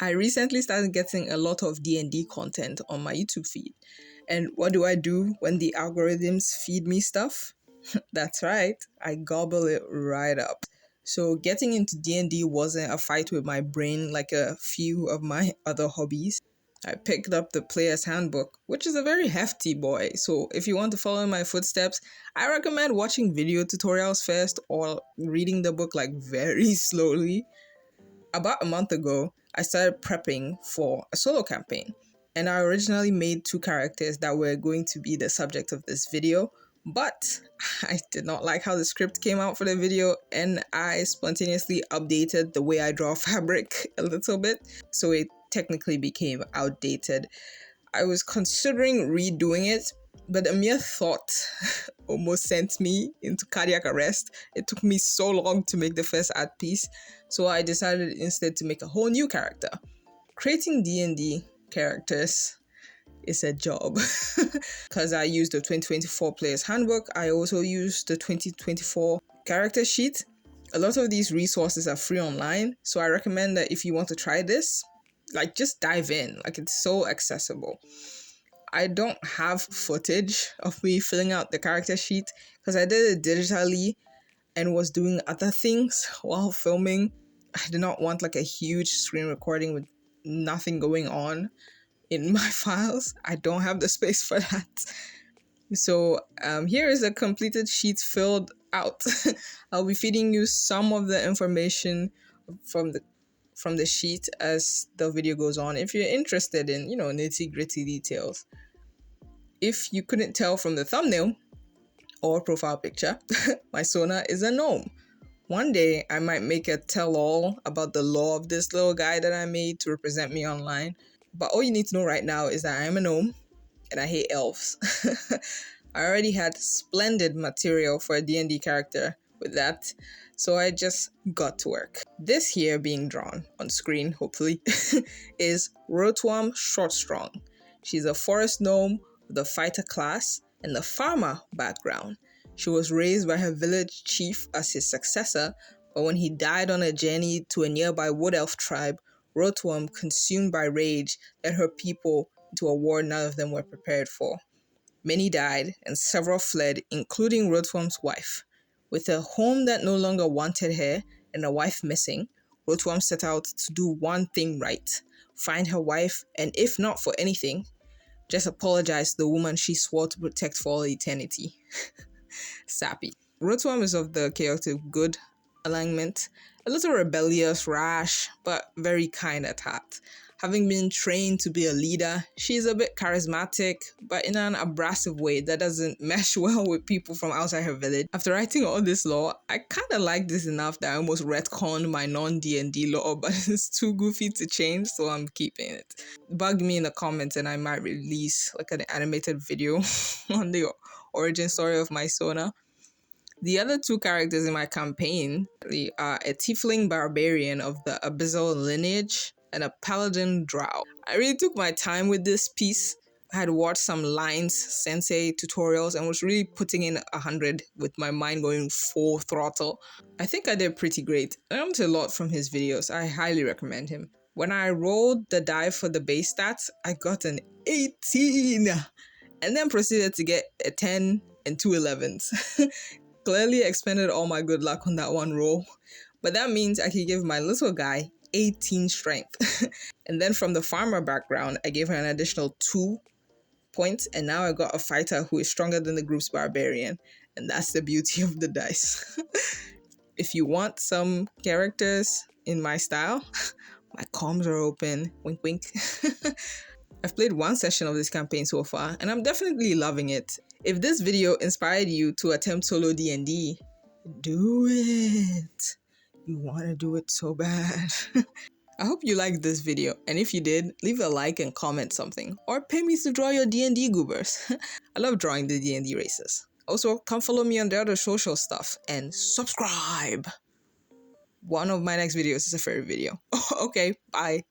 I recently started getting a lot of D&D content on my YouTube feed. And what do I do when the algorithms feed me stuff? That's right, I gobble it right up. So getting into D&D wasn't a fight with my brain like a few of my other hobbies. I picked up the Player's Handbook, which is a very hefty boy. So if you want to follow in my footsteps, I recommend watching video tutorials first or reading the book like very slowly. About a month ago, I started prepping for a solo campaign, and I originally made 2 characters that were going to be the subject of this video, but I did not like how the script came out for the video, and I spontaneously updated the way I draw fabric a little bit, so it technically became outdated. I was considering redoing it, but the mere thought almost sent me into cardiac arrest. It took me so long to make the first art piece, so I decided instead to make a whole new character. Creating D&D characters is a job. Because I used the 2024 Player's Handbook, I also used the 2024 character sheet. A lot of these resources are free online, so I recommend that if you want to try this, like just dive in. Like it's so accessible. I don't have footage of me filling out the character sheet because I did it digitally and was doing other things while filming. I did not want like a huge screen recording with nothing going on in my files. I don't have the space for that. So here is a completed sheet filled out. I'll be feeding you some of the information from the sheet as the video goes on if you're interested in, nitty-gritty details. If you couldn't tell from the thumbnail or profile picture, my Sona is a gnome. One day I might make a tell-all about the lore of this little guy that I made to represent me online. But all you need to know right now is that I am a gnome and I hate elves. I already had splendid material for a D&D character with that, so I just got to work. This here being drawn on screen, hopefully, is Rotwam Shortstrong. She's a forest gnome with a fighter class and the farmer background. She was raised by her village chief as his successor, but when he died on a journey to a nearby wood elf tribe, Rotwam, consumed by rage, led her people into a war none of them were prepared for. Many died and several fled, including Rotwam's wife. With a home that no longer wanted her and a wife missing, Rotwam set out to do one thing right: find her wife, and if not for anything, just apologize to the woman she swore to protect for all eternity. Sappy. Rotwam is of the chaotic good alignment, a little rebellious, rash, but very kind at heart. Having been trained to be a leader, she's a bit charismatic, but in an abrasive way that doesn't mesh well with people from outside her village. After writing all this lore, I kinda like this enough that I almost retconned my non-D&D lore, but it's too goofy to change, so I'm keeping it. Bug me in the comments and I might release like an animated video on the origin story of my Sona. The other 2 characters in my campaign are a tiefling barbarian of the abyssal lineage and a paladin drow. I really took my time with this piece. I had watched some lines, sensei tutorials, and was really putting in 100 with my mind going full throttle. I think I did pretty great. I learned a lot from his videos. I highly recommend him. When I rolled the die for the base stats, I got an 18 and then proceeded to get a 10 and 2 11s. Clearly expended all my good luck on that one roll, but that means I could give my little guy 18 strength. And then from the farmer background, I gave her an additional 2 points, and now I got a fighter who is stronger than the group's barbarian, and that's the beauty of the dice. If you want some characters in my style, my comms are open, wink wink. I've played 1 session of this campaign so far, and I'm definitely loving it. If this video inspired you to attempt solo D&D, do it. You want to do it so bad. I hope you liked this video, and if you did, leave a like and comment something, or pay me to draw your D&D goobers. I love drawing the D&D races. Also, come follow me on the other social stuff, and subscribe! One of my next videos is a fairy video. Okay, bye.